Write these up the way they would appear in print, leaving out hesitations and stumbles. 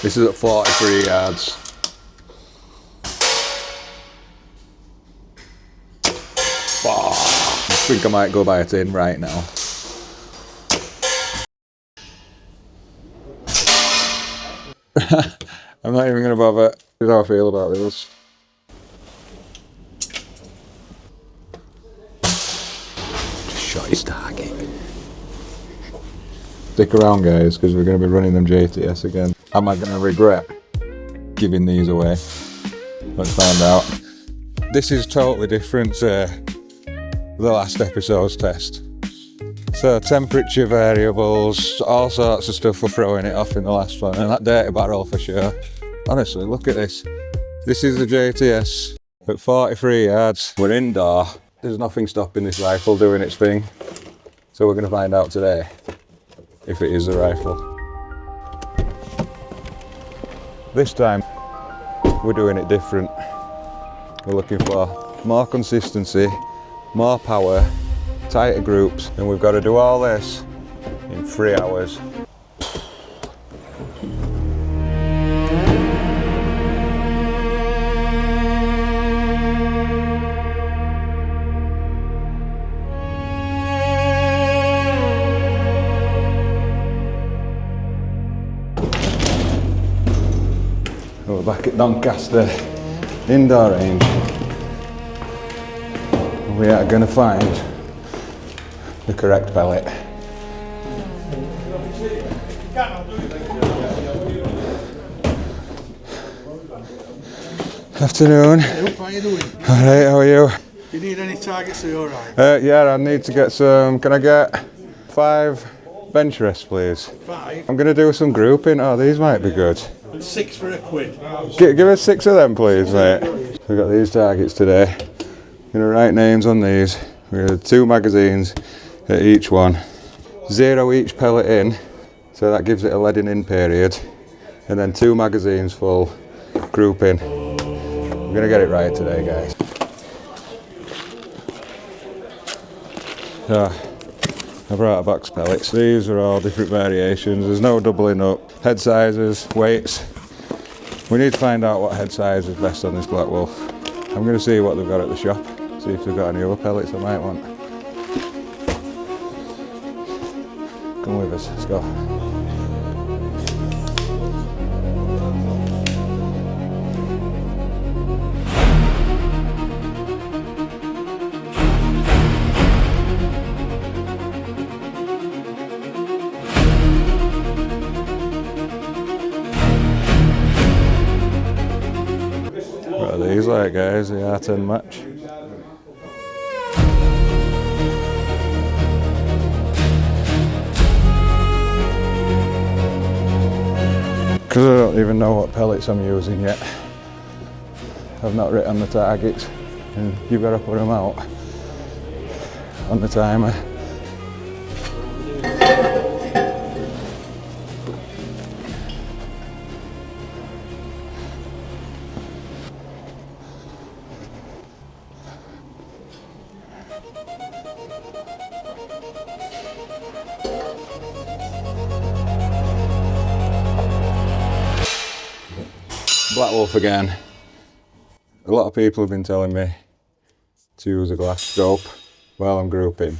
This is at 43 yards. Oh, I think I might go buy a tin right now. I'm not even going to bother. This is how I feel about this. Just shot his target. Stick around, guys, because we're going to be running them JTS again. Am I going to regret giving these away? Let's find out. This is totally different to the last episode's test. So temperature variables, all sorts of stuff we're throwing it off in the last one, and that dirty barrel for sure. Honestly, look at this. This is the JTS at 43 yards. We're indoor. There's nothing stopping this rifle doing its thing. So we're going to find out today if it is a rifle. This time we're doing it different. We're looking for more consistency, more power, tighter groups, and we've got to do all this in 3 hours. We're back at Doncaster indoor range. We are going to find the correct pellet. Afternoon. How are you doing? Alright, how are you? You need any targets, are you alright? Yeah, I need to get some. Can I get 5 bench rests, please? 5? I'm going to do some grouping. Oh, these might be good. 6 for a quid. Give us 6 of them, please, mate. We've got these targets today. I'm going to write names on these. We're going to have 2 magazines at each one. 0 each pellet in, so that gives it a leading in period. And then 2 magazines full, grouping. We're going to get it right today, guys. So, I brought a box pellets. These are all different variations. There's no doubling up. Head sizes, weights. We need to find out what head size is best on this Blackwolf. I'm going to see what they've got at the shop. See if they've got any other pellets I might want. Come with us, let's go. What are these like, guys? The R10 match. Because I don't even know what pellets I'm using yet. I've not written the targets, and you've got to put them out on the timer. Blackwolf again. A lot of people have been telling me to use a glass scope while I'm grouping.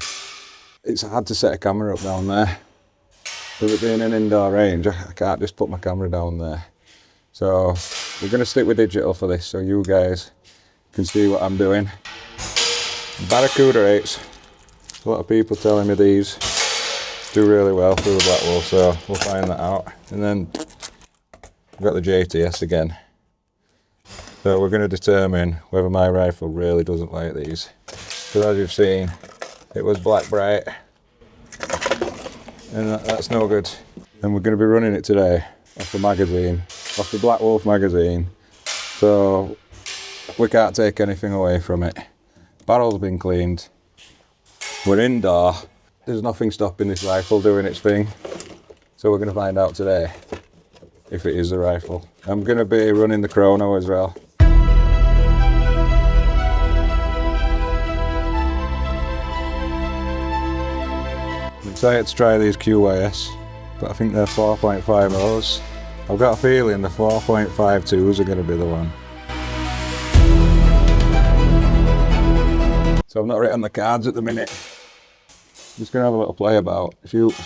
It's hard to set a camera up down there. With it being an indoor range, I can't just put my camera down there. So we're going to stick with digital for this so you guys can see what I'm doing. Barracuda 8s. A lot of people telling me these do really well through the Blackwolf, so we'll find that out. And then we've got the JTS again. So we're going to determine whether my rifle really doesn't like these. Because as you've seen, it was black bright, and that's no good. And we're going to be running it today off the magazine, off the Blackwolf magazine. So we can't take anything away from it. Barrel's been cleaned. We're indoor. There's nothing stopping this rifle doing its thing. So we're going to find out today if it is a rifle. I'm going to be running the chrono as well. I'm excited to try these QYS, but I think they're 4.5 mils. I've got a feeling the 4.52s are going to be the one. So I've not written the cards at the minute. Just going to have a little play about. Shoot.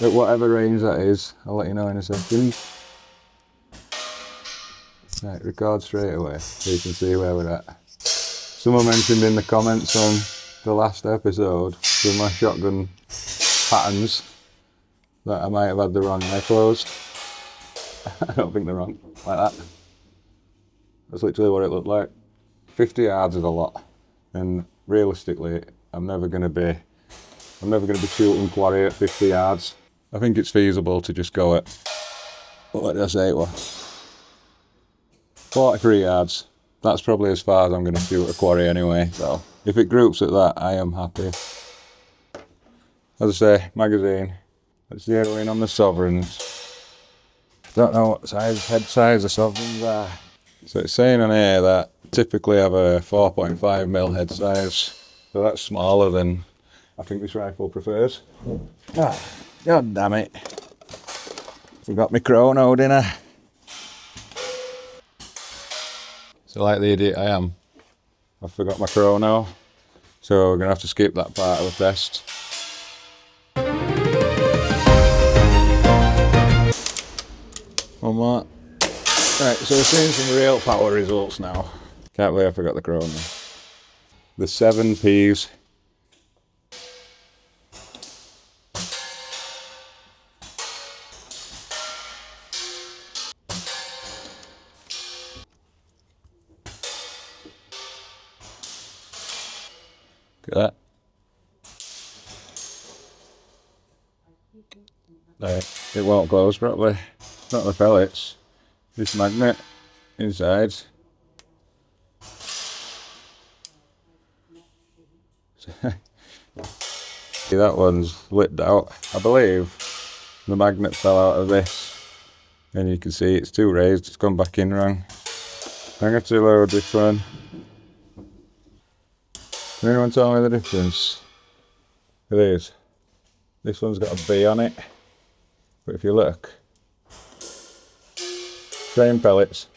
At whatever range that is, I'll let you know in a second. Right, record straight away so you can see where we're at. Someone mentioned in the comments on the last episode with my shotgun patterns that I might have had the wrong eye closed. I don't think they're wrong, like that. That's literally what it looked like. 50 yards is a lot, and realistically, I'm never going to be shooting quarry at 50 yards. I think it's feasible to just go at, what did I say it was? 43 yards. That's probably as far as I'm going to shoot a quarry anyway, so if it groups at that, I am happy. As I say, magazine. Let's zero in on the sovereigns. Don't know what size, head size the sovereigns are. So it's saying on here that typically have a 4.5mm head size, so that's smaller than I think this rifle prefers. Ah, God damn it. Forgot my chrono, didn't I? So like the idiot I am, I forgot my chrono, so we're going to have to skip that part of the test. One more. Right, so we're seeing some real power results now. Can't believe I forgot the chrono. The 7Ps. Look at that. Right, it won't close properly. Not the pellets. This magnet inside. See, that one's lipped out. I believe the magnet fell out of this, and you can see it's too raised. It's gone back in wrong. I'm going to load this one. Can anyone tell me the difference? It is. This one's got a B on it, but if you look, same pellets.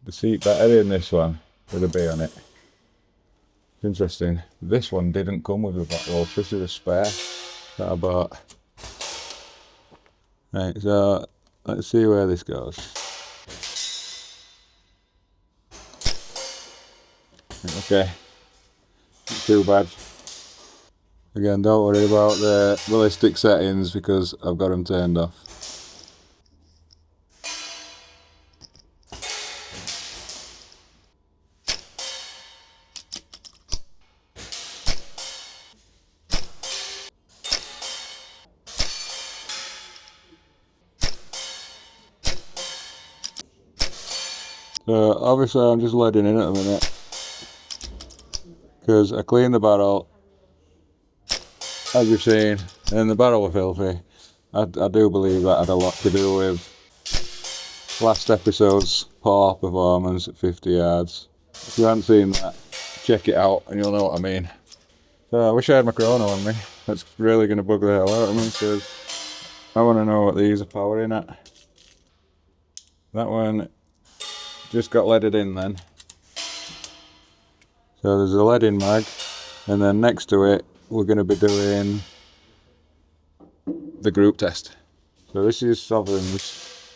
The seat better in this one with a B on it. Interesting. This one didn't come with a Blackwolf. This is a spare that I bought. Right, so let's see where this goes. Okay, not too bad. Again, don't worry about the ballistic settings because I've got them turned off. So obviously I'm just leading in at the minute because I cleaned the barrel, as you've seen, and the barrel was filthy. I do believe that had a lot to do with last episode's poor performance at 50 yards. If you haven't seen that, check it out and you'll know what I mean. So I wish I had my chrono on me. That's really going to bug the hell out of me because I want to know what these are powering at. That one just got leaded in then. So there's a lead in mag, and then next to it we're going to be doing the group test. So this is sovereigns,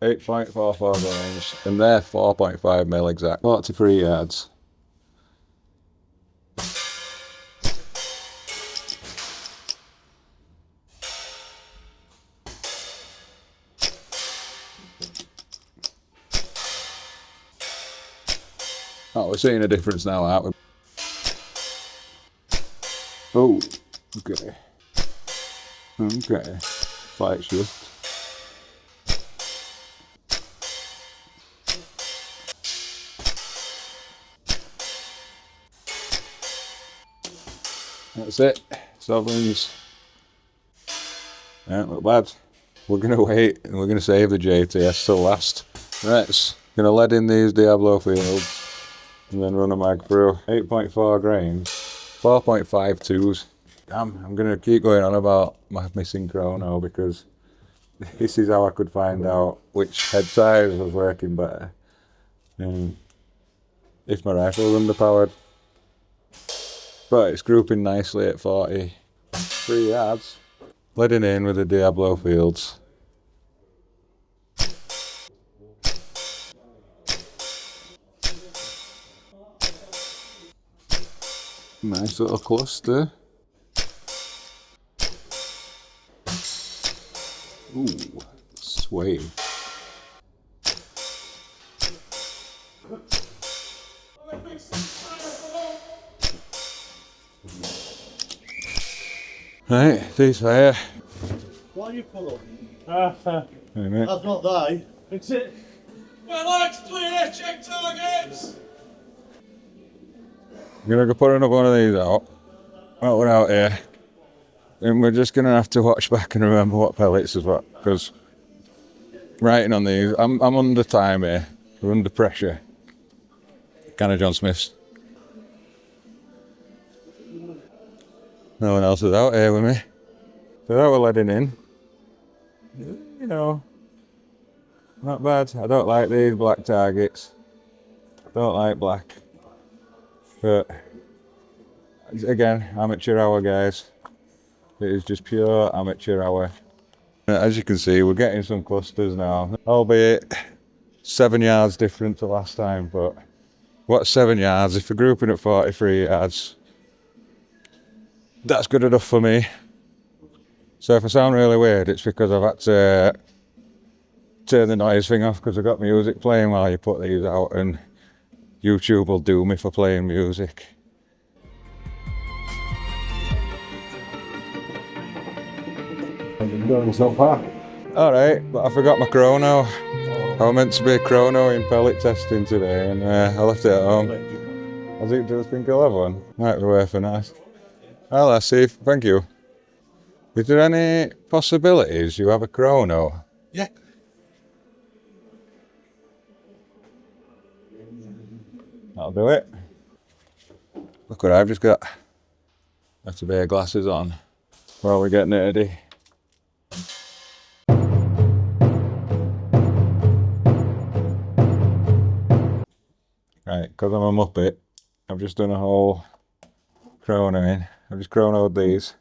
8.44 grains, and they're 4.5mm exact, 43 yards. Oh, we're seeing a difference now, aren't we? Oh, okay. Okay. Fight shift. That's it. Sovereigns. Don't look bad. We're going to wait and we're going to save the JTS till last. Right, going to lead in these Diabolo Fields. And then run a mag through. 8.4 grains, 4.52s. Damn, I'm going to keep going on about my missing chrono because this is how I could find out which head size was working better. And if my rifle was underpowered. But it's grouping nicely at 43 yards. Leading in with the Diabolo Fields. Nice little cluster. Ooh, sway. Right, ceasefire. What are you full of? That's not they. It's it. Well, Lite's clear, check targets! I'm gonna go put another one of these out. While we're out here. And we're just gonna have to watch back and remember what pellets is what, because writing on these, I'm under time here. We're under pressure. Kind of John Smith's. No one else is out here with me. So that we're letting in. You know, not bad. I don't like these black targets. Don't like black. But again, amateur hour, guys. It is just pure amateur hour. As you can see, we're getting some clusters now, albeit 7 yards different to last time. But what's 7 yards? If we're grouping at 43 yards, that's good enough for me. So if I sound really weird, it's because I've had to turn the noise thing off because I've got music playing while you put these out, and YouTube will do me for playing music. Alright, but I forgot my chrono. I was meant to be a chrono in pellet testing today, and I left it at home. I think do you think I'll have one? Might be worth a nice. Well, let's see. Thank you. Is there any possibilities you have a chrono? Yeah. That'll do it. Look what I've just got. Have to bear glasses on while we're getting it ready. Right, because I'm a muppet, I've just done a whole chronoing. I've just chronoed these.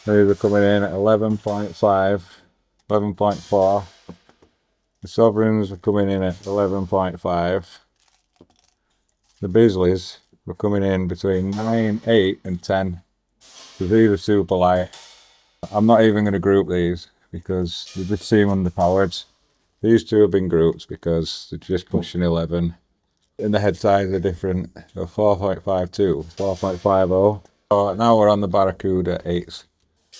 These are coming in at 11.5, 11.4. The sovereigns are coming in at 11.5. The Bisleys were coming in between 9, 8 and 10. So these are super light. I'm not even going to group these because they just seem underpowered. These two have been grouped because they're just pushing 11. And the head size are different. So 4.52, 4.50. So now we're on the Barracuda 8s.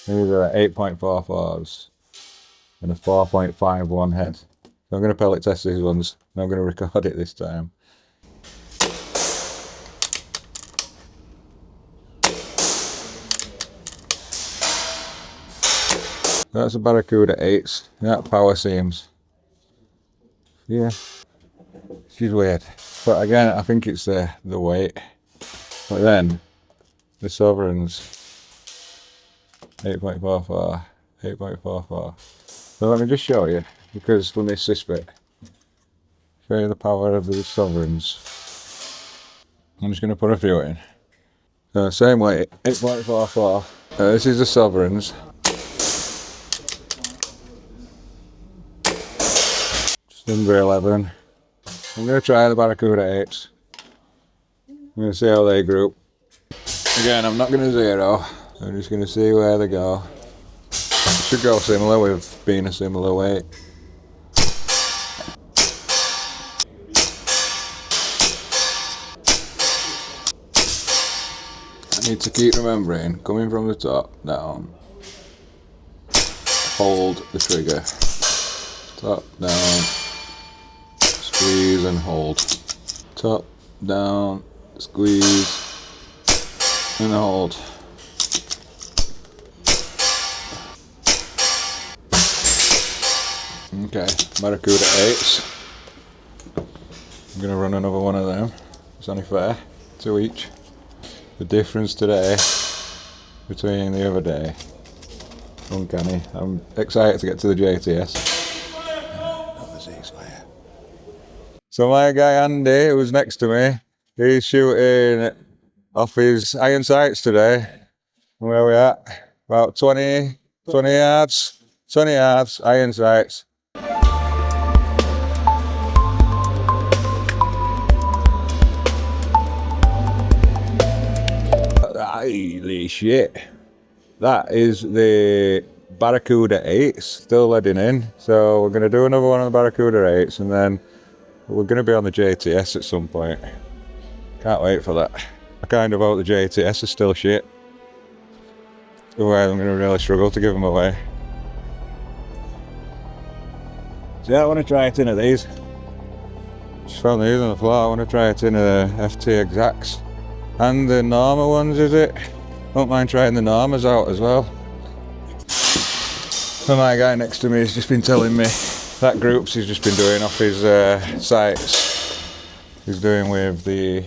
These are 8.44s and a 4.51 head. So I'm going to pellet test these ones and I'm going to record it this time. That's a Barracuda 8s. That power seams. Yeah, she's weird. But again, I think it's the weight. But then, the Sovereigns, 8.44, 8.44. So let me just show you, because we missed this bit. Show you the power of the Sovereigns. I'm just going to put a few in. So same weight, 8.44. This is the Sovereigns. Just under 11. I'm going to try the Barracuda 8s. I'm going to see how they group. Again, I'm not going to zero. I'm just going to see where they go. It should go similar with being a similar weight. I need to keep remembering, coming from the top down, hold the trigger. Top, down, squeeze and hold. Top, down, squeeze and hold. Okay, Barracuda 8s. I'm going to run another one of them. It's only fair, 2 each. The difference today between the other day. Uncanny. I'm excited to get to the JTS. Not the ceasefire. So my guy Andy, who's next to me, he's shooting off his iron sights today. Where are we at? About 20 yards. 20 yards, iron sights. Holy shit. That is the Barracuda 8s, still leading in. So we're going to do another one on the Barracuda 8s and then we're going to be on the JTS at some point. Can't wait for that. I kind of hope the JTS is still shit. Otherwise I'm going to really struggle to give them away. So yeah, I want to try it in of these. Just found these on the floor. I want to try it in the FT Exacts. And the Norma ones, is it? Don't mind trying the Normas out as well. So my guy next to me has just been telling me that groups he's just been doing off his sights. He's doing with the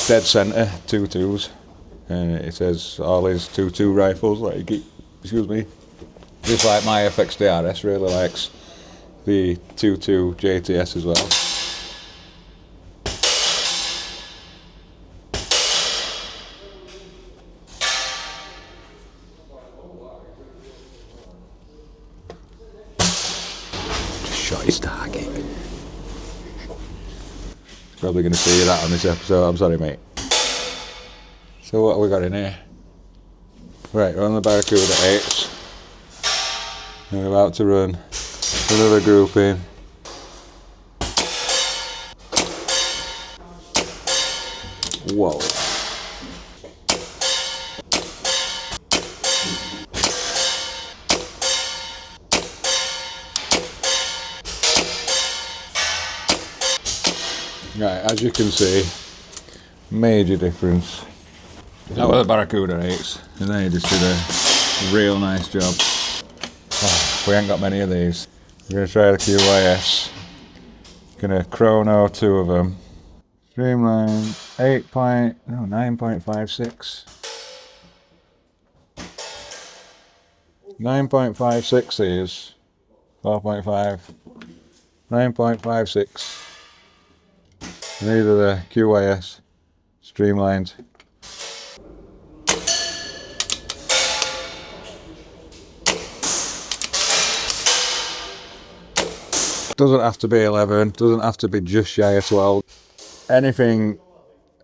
dead centre 2.2s. And it says all his 2.2 rifles, like, excuse me, just like my FXDRS really likes the 2.2 JTS as well. Shot his target. Probably going to see that on this episode, I'm sorry mate. So what have we got in here? Right, we're on the Barracuda 8s. And we're about to run another grouping. Whoa. Right, as you can see, major difference. That was the Barracuda 8s, and they just did a real nice job. Oh, we ain't got many of these. We're going to try the QYS. Gonna chrono 2 of them. Streamlined 9.56. 9.56 these. 4.5. 9.56. And these are the QYS Streamlined. Doesn't have to be 11, doesn't have to be just shy of 12. Anything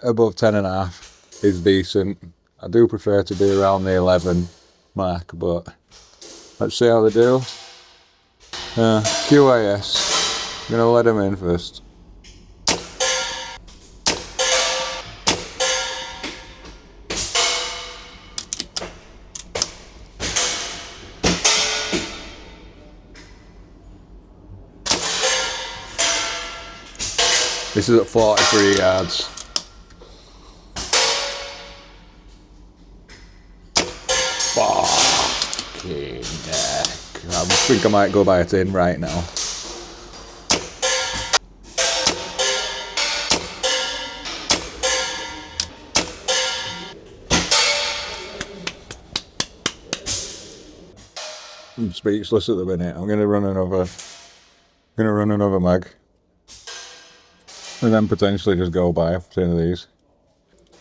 above 10.5 is decent. I do prefer to be around the 11 mark, but let's see how they do. QIS, I'm gonna let them in first. This is at 43 yards. Fucking heck. I think I might go buy a tin right now. I'm speechless at the minute. I'm gonna run another mag. And then potentially just go buy 10 of these.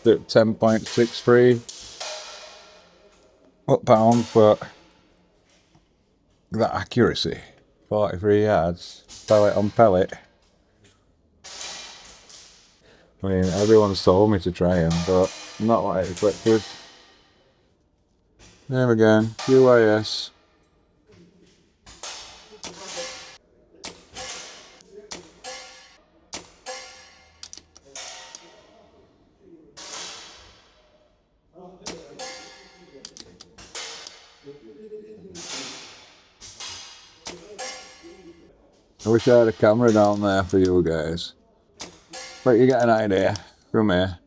They're 10.63 pounds, but that accuracy, 43 yards, pellet on pellet. I mean, everyone's told me to try them, but not what I expected. There we go, QIS. I wish I had a camera down there for you guys. But you get an idea from here.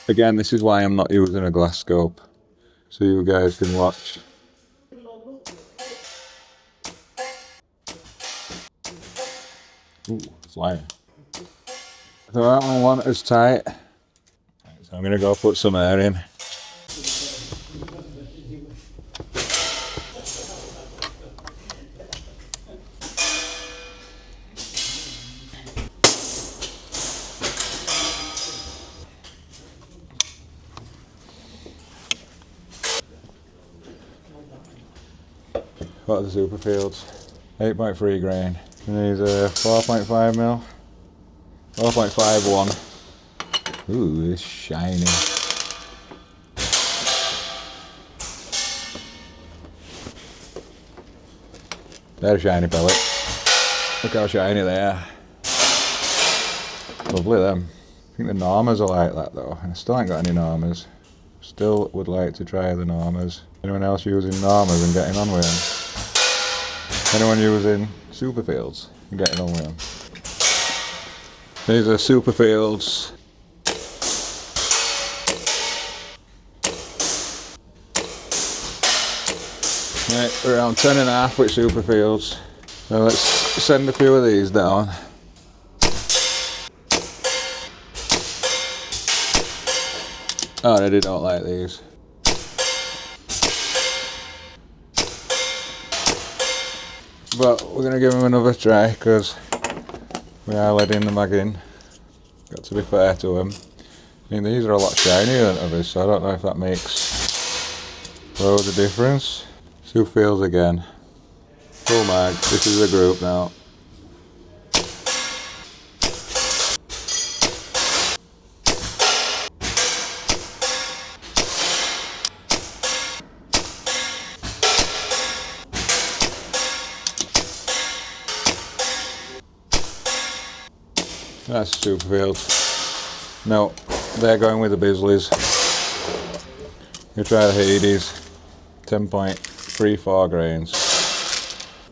Again, this is why I'm not using a glass scope. So you guys can watch. Ooh, flying. So that one wasn't as tight. It's I'm gonna go put some air in. What are the Super Fields? 8.3 grain. And these are 4.5 mil. 4.51. Ooh, it's shiny. They're a shiny pellet. Look how shiny they are. Lovely them. I think the Normas are like that though. I still ain't got any Normas. Still would like to try the Normas. Anyone else using Normas and getting on with them? Anyone using Super Fields and getting on with them? These are Super Fields. Right, around 10.5 with Super Fields. So let's send a few of these down. Oh, I don't like these. But we're going to give them another try because we are letting the mag in. Got to be fair to them. I mean, these are a lot shinier than others, so I don't know if that makes loads of difference. Super Fields again. Full mag. This is a group now. That's Super Fields. No, they're going with the Bisleys. You try the Hades. 10.34 grains.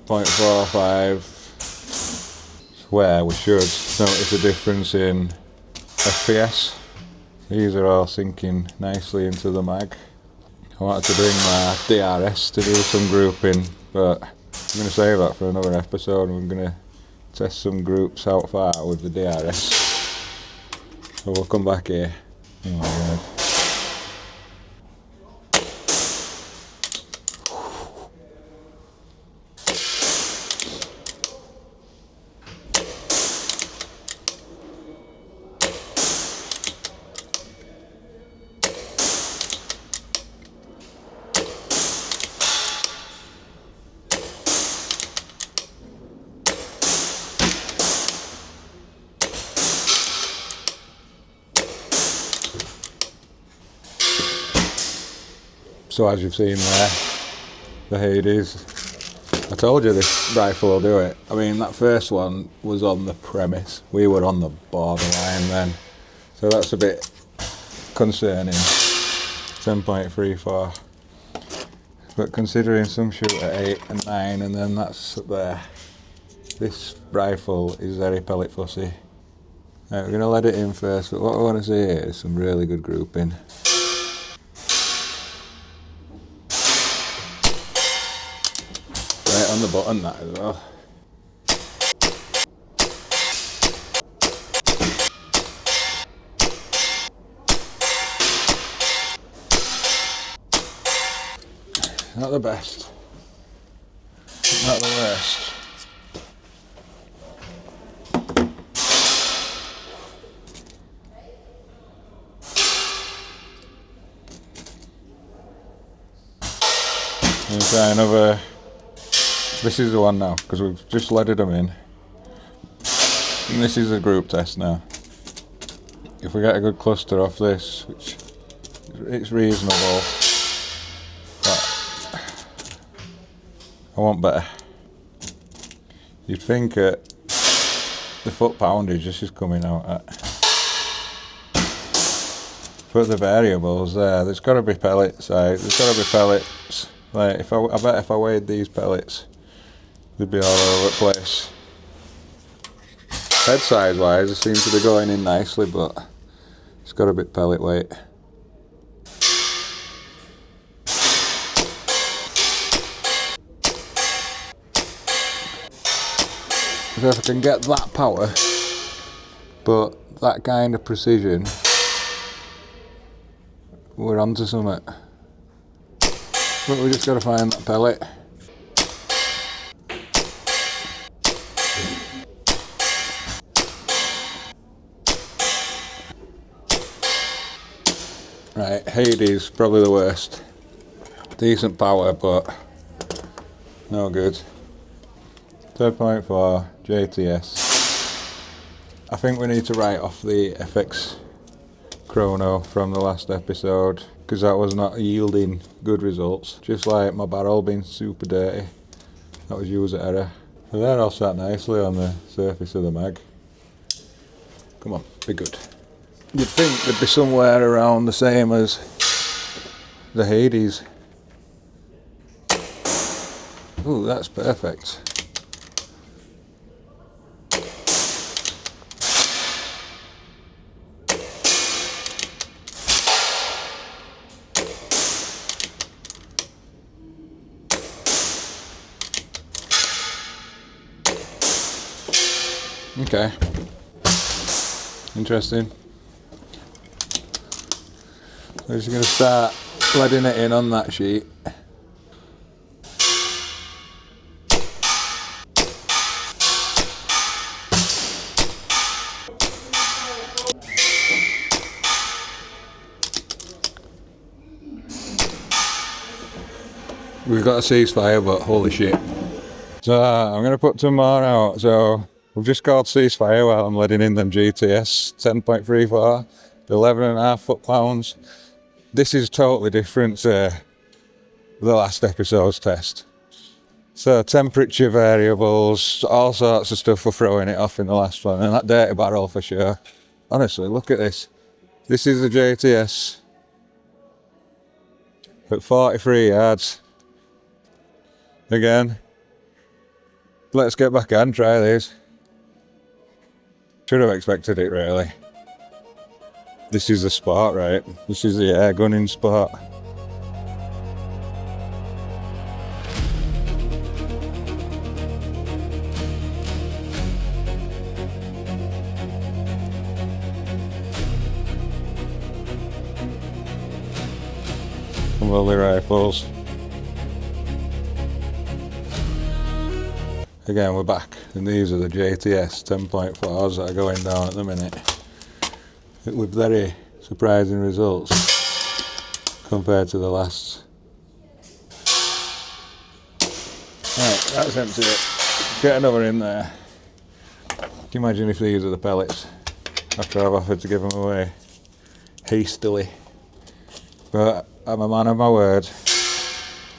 0.45. Where we should notice a difference in FPS. These are all sinking nicely into the mag. I wanted to bring my DRS to do some grouping, but I'm going to save that for another episode. We're going to test some groups out far with the DRS. So we'll come back here. Oh my god. So as you've seen there, the Hades, I told you this rifle will do it. I mean, that first one was on the premise. We were on the borderline then. So that's a bit concerning. 10.34. But considering some shoot at 8 and 9 and then that's up there. This rifle is very pellet fussy. Right, we're going to let it in first, but what I want to see here is some really good grouping. Right on the button that as well. Not the best. Not the worst. I'm going to try another. This is the one now, because we've just leaded them in. And this is a group test now. If we get a good cluster off this, which it's reasonable, but I want better. You'd think at the foot poundage this is coming out at. Put the variables there's got to be pellet size, there's got to be pellets. Like I bet if I weighed these pellets, they'd be all over the place. Head size wise, they seem to be going in nicely, but it's got a bit pellet weight. So if I can get that power, but that kind of precision, we're onto something. But we just got to find that pellet. Right, Hades, probably the worst. Decent power, but no good. 10.4 JTS. I think we need to write off the FX chrono from the last episode, because that was not yielding good results. Just like my barrel being super dirty. That was user error. So they're all sat nicely on the surface of the mag. Come on, be good. You'd think they'd be somewhere around the same as the Hades. Ooh, that's perfect. Okay. Interesting. We're just going to start leading it in on that sheet. We've got a ceasefire, but holy shit. So I'm going to put some more out. So we've just called ceasefire while I'm letting in them GTS 10.34, 11.5 foot-pounds. This is totally different to the last episode's test. So temperature variables, all sorts of stuff we're throwing it off in the last one, and that dirty barrel for sure. Honestly, look at this. This is the JTS at 43 yards. Again, let's get back and try these. Should have expected it really. This is the spot, right? This is the air gunning spot. Some lovely rifles. Again, we're back, and these are the JTS 10.4s that are going down at the minute. With very surprising results compared to the last. Right, that's empty. Get another in there. Can you imagine if these are the pellets after I've offered to give them away hastily? But I'm a man of my word,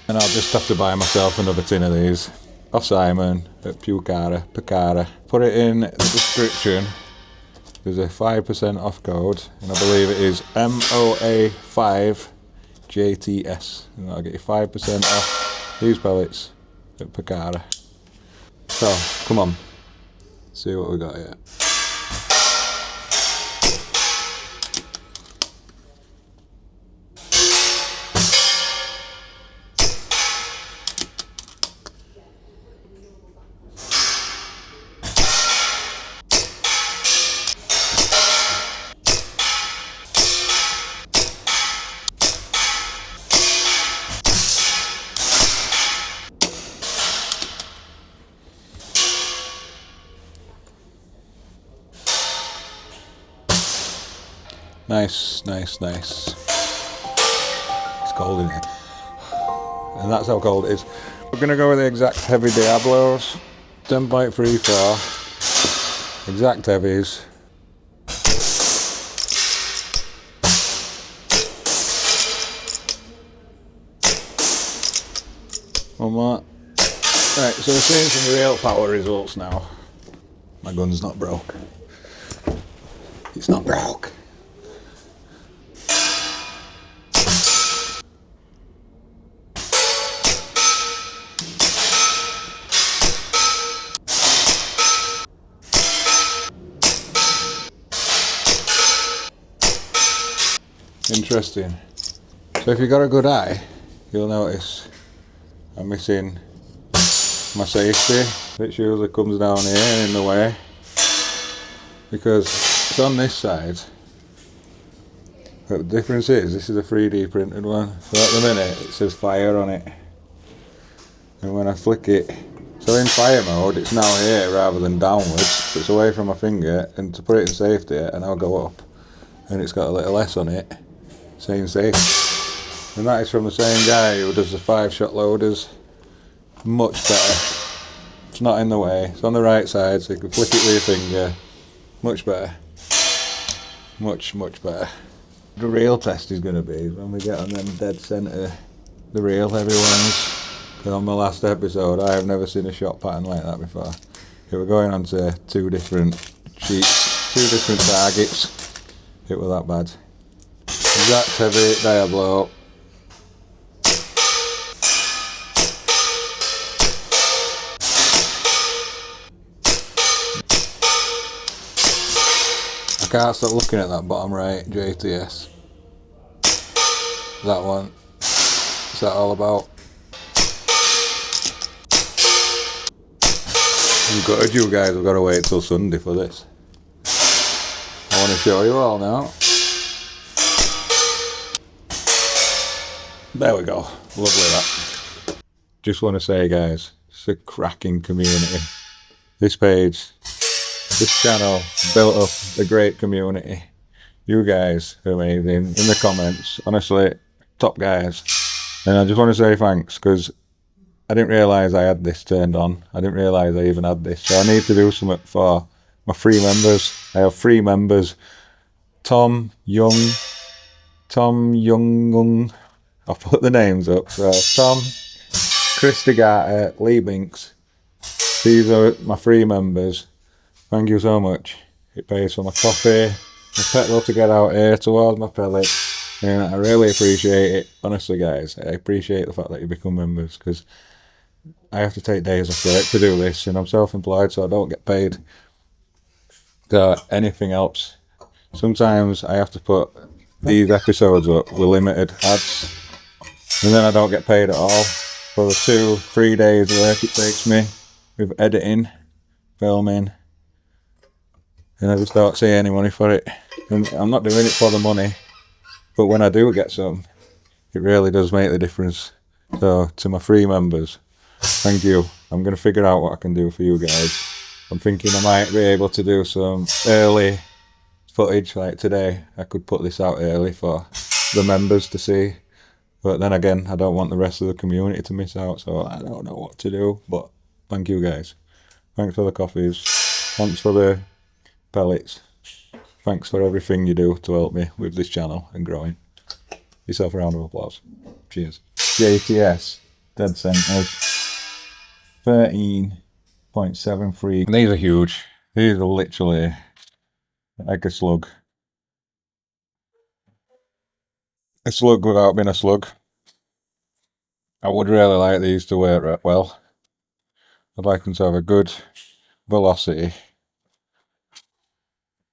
and I'll just have to buy myself another tin of these off Simon at Picara. Put it in the description. There's a 5% off code, and I believe it is MOA5JTS, and that'll get you 5% off these pellets at Picara. So, come on, see what we got here. Nice, nice, nice. It's cold in here. And that's how cold it is. We're going to go with the exact heavy Diablos. 10.34. Exact heavies. One more. Right, so we're seeing some real power results now. My gun's not broke. It's not broke. Interesting. So if you've got a good eye, you'll notice I'm missing my safety. It usually comes down here in the way, because it's on this side. But the difference is, this is a 3D printed one. So at the minute, it says fire on it. And when I flick it, so in fire mode, it's now here rather than downwards. So it's away from my finger, and to put it in safety, and I'll go up. And it's got a little S on it, saying safe. And that is from the same guy who does the 5-shot loaders. Much better. It's not in the way. It's on the right side, so you can flick it with your finger. Much better. Much, much better. The real test is going to be when we get on them dead centre, the real heavy ones. Because on my last episode, I have never seen a shot pattern like that before. It were going on to 2 different sheets, 2 different targets. It was that bad. Exact heavy Diabolo. I can't stop looking at that bottom right JTS. That one. What's that all about? I'm gutted you guys have got to wait till Sunday for this. I want to show you all now. There we go. Lovely that. Just want to say guys, it's a cracking community. This page, this channel built up a great community. You guys are amazing in the comments. Honestly, top guys. And I just want to say thanks because I didn't realise I had this turned on. I didn't realise I even had this. So I need to do something for my 3 members. I have 3 members. Tom Young. I'll put the names up. So Tom, Chris DeGarter, Lee Binks. These are my 3 members. Thank you so much. It pays for my coffee, my petrol to get out here towards my pellets. And I really appreciate it. Honestly guys, I appreciate the fact that you become members because I have to take days off work to do this and I'm self-employed so I don't get paid. So anything helps. Sometimes I have to put these episodes up with limited ads and then I don't get paid at all for the 2-3 days work it takes me with editing, filming, and I just don't see any money for it. And I'm not doing it for the money, but when I do get some, it really does make the difference. So to my 3 members, thank you. I'm going to figure out what I can do for you guys. I'm thinking I might be able to do some early footage like today. I could put this out early for the members to see. But then again, I don't want the rest of the community to miss out, so I don't know what to do. But thank you guys. Thanks for the coffees. Thanks for the pellets. Thanks for everything you do to help me with this channel and growing. Yourself a round of applause. Cheers. JTS, dead centers. 13.73. These are huge. These are literally like a slug. A slug without being a slug. I would really like these to work well. I'd like them to have a good velocity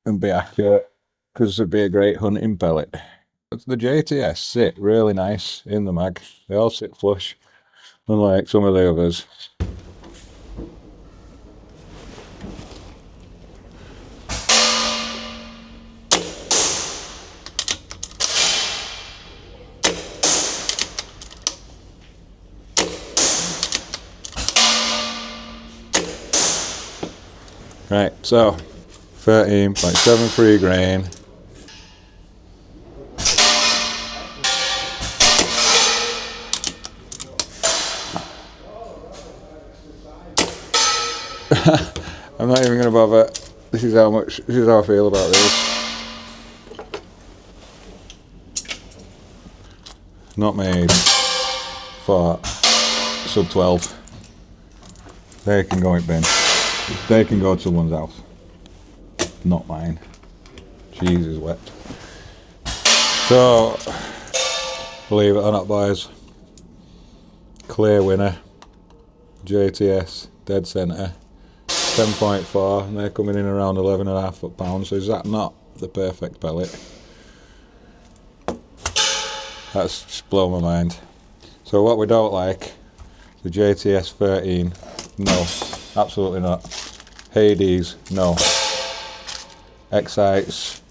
and be accurate because it'd be a great hunting pellet. The JTS sit really nice in the mag. They all sit flush, unlike some of the others. Right, so 13.73 grain. I'm not even gonna bother. This is how I feel about this. Not made for sub 12. They can go in bin. They can go to someone's house. Not mine. Cheese is wet. So, believe it or not, boys, clear winner. JTS, dead centre. 10.4, and they're coming in around 11.5 foot-pounds. So is that not the perfect pellet? That's just blown my mind. So what we don't like, the JTS 13, no, absolutely not. Hades, no. Excites,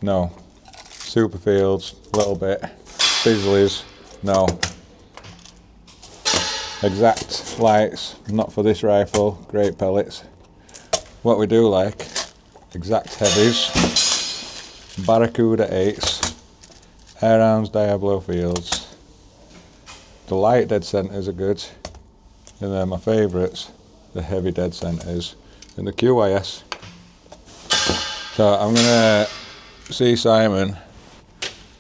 no. Super Fields, a little bit. Bizleys, no. Exact lights, not for this rifle, great pellets. What we do like, exact heavies, Barracuda 8s, Air Arms Diabolo Fields. The light dead centres are good, and then my favourites, the heavy dead centres, and the QYS. So I'm going to see Simon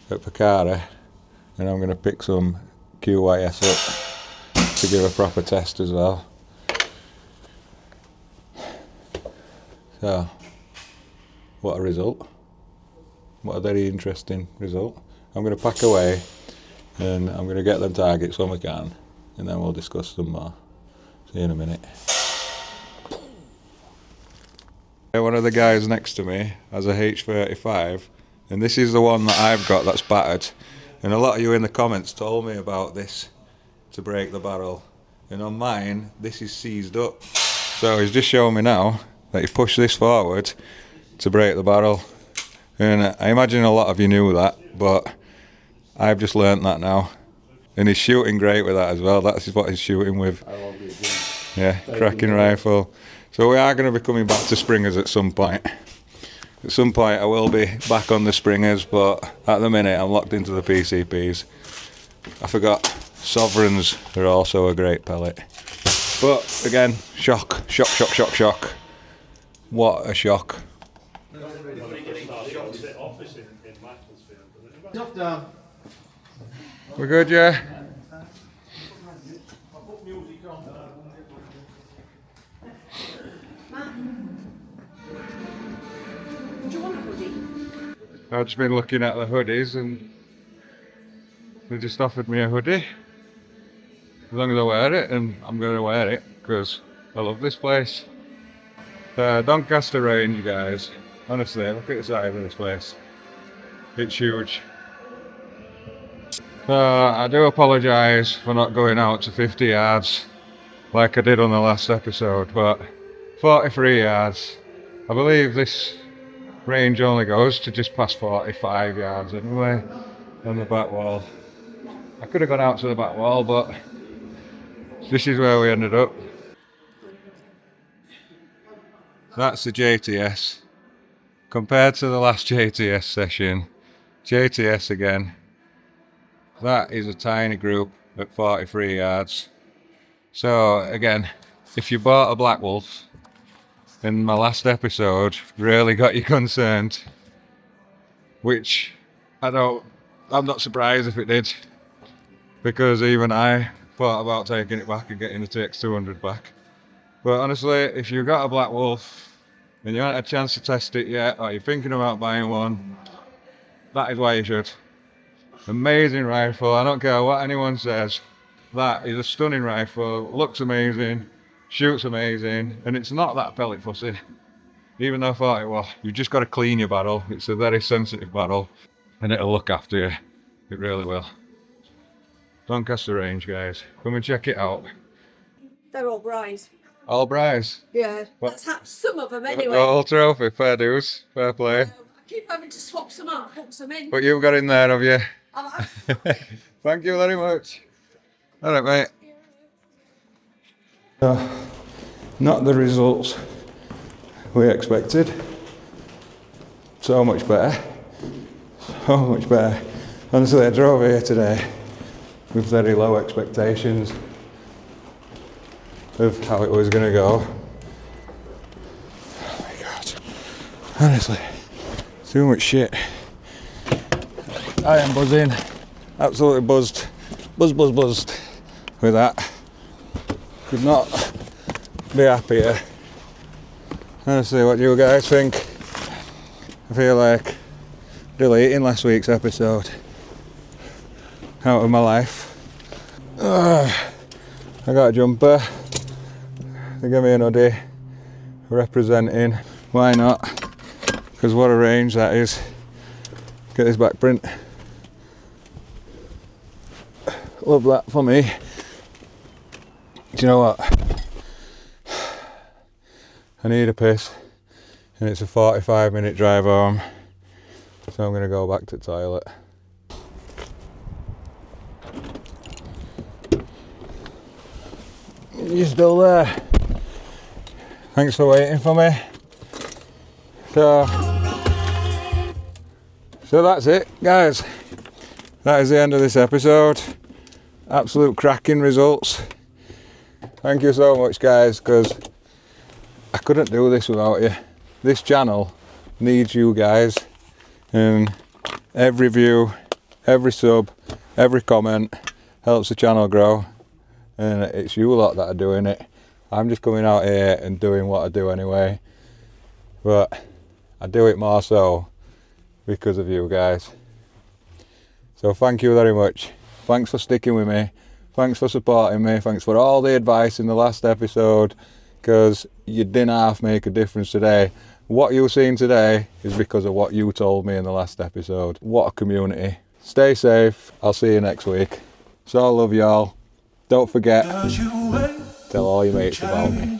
at Picara, and I'm going to pick some QYS up to give a proper test as well. So, what a result. What a very interesting result. I'm going to pack away and I'm going to get them targets when we can, and then we'll discuss them more. See you in a minute. One of the guys next to me has a H35, and this is the one that I've got that's battered. And a lot of you in the comments told me about this to break the barrel, and on mine this is seized up. So he's just showing me now that you push this forward to break the barrel, and I imagine a lot of you knew that, but I've just learnt that now. And he's shooting great with that as well. That's what he's shooting with. Yeah, cracking rifle. So we are going to be coming back to springers at some point. At some point I will be back on the springers, but at the minute I'm locked into the PCPs. I forgot, Sovereigns are also a great pellet. But again, shock. What a shock. We're good, yeah? I've just been looking at the hoodies and they just offered me a hoodie. As long as I wear it, and I'm going to wear it because I love this place. Doncaster range, guys. Honestly, look at the size of this place. It's huge. I do apologise for not going out to 50 yards like I did on the last episode, but 43 yards. I believe this range only goes to just past 45 yards anyway on the back wall. I could have gone out to the back wall, but this is where we ended up. That's the JTS. Compared to the last JTS session, JTS again. That is a tiny group at 43 yards. So again, if you bought a Blackwolf, in my last episode really got you concerned, which I'm not surprised if it did, because even I thought about taking it back and getting the TX200 back. But honestly, if you've got a Blackwolf and you haven't had a chance to test it yet, or you're thinking about buying one, that is why you should. Amazing rifle, I don't care what anyone says. That is a stunning rifle, looks amazing, shoots amazing, and it's not that pellet fussy. Even though I thought it was, you've just got to clean your barrel. It's a very sensitive barrel, and it'll look after you. It really will. Doncaster range, guys. Come and check it out. They're all Bry's. All Bry's? Yeah, What? that's some of them anyway. All trophy, fair dues, fair play. I keep having to swap some out, put some in. But you've got in there, have you? I Thank you very much. All right, mate. Not the results we expected. So much better. So much better. Honestly, I drove here today with very low expectations of how it was going to go. Oh my god. Honestly, too much shit. I am buzzing. Absolutely buzzed. Buzzed with that. Could not be happier. Honestly, what do you guys think? I feel like deleting last week's episode out of my life. I got a jumper. They gave me an hoodie representing. Why not? Because what a range that is. Get this back print. Love that for me. Do you know what? I need a piss, and it's a 45-minute drive home. So I'm going to go back to the toilet. You're still there? Thanks for waiting for me. So that's it, guys. That is the end of this episode. Absolute cracking results. Thank you so much, guys, because I couldn't do this without you. This channel needs you guys, and every view, every sub, every comment helps the channel grow, and it's you lot that are doing it. I'm just coming out here and doing what I do anyway, but I do it more so because of you guys. So thank you very much. Thanks for sticking with me. Thanks for supporting me. Thanks for all the advice in the last episode, because you didn't half make a difference today. What you've seen today is because of what you told me in the last episode. What a community. Stay safe. I'll see you next week. So I love y'all. Don't forget, tell all your mates about me.